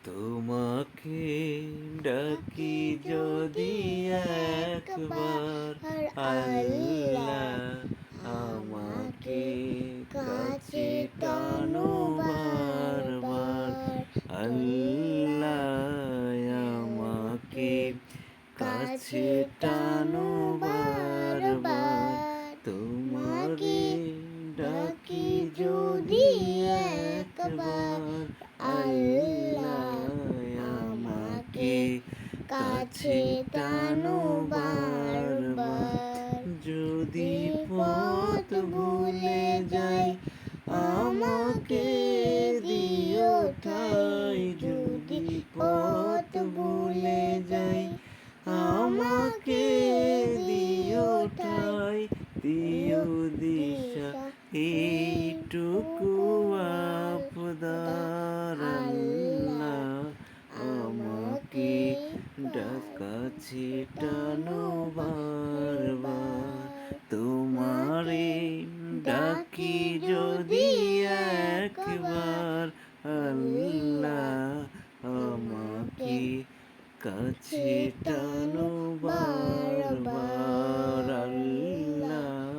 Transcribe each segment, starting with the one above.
তোমাকে ডাকি যদি একবার আল্লাহ আমাকে কাছে টানো বারবার আল্লাহ আমাকে কাছে টানো বারবার তোমাকে ডাকি যদি একবার আল্লাহ আমাকে কাছে টানো বারবার যদি পথ ভুলে যাই আমাকে দিও ঠাই যদি পথ ভুলে যাই আমাকে দিও ঠাই দিও দিশা এইটুকু আবদার আল্লাহ আমাকে কাছে টানো বারবার তোমারে ডাকি যদি একবার আল্লাহ আমাকে কাছে টানো বারবার আল্লাহ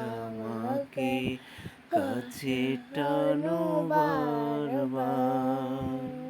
আমাকে কাছে টানো বারবার।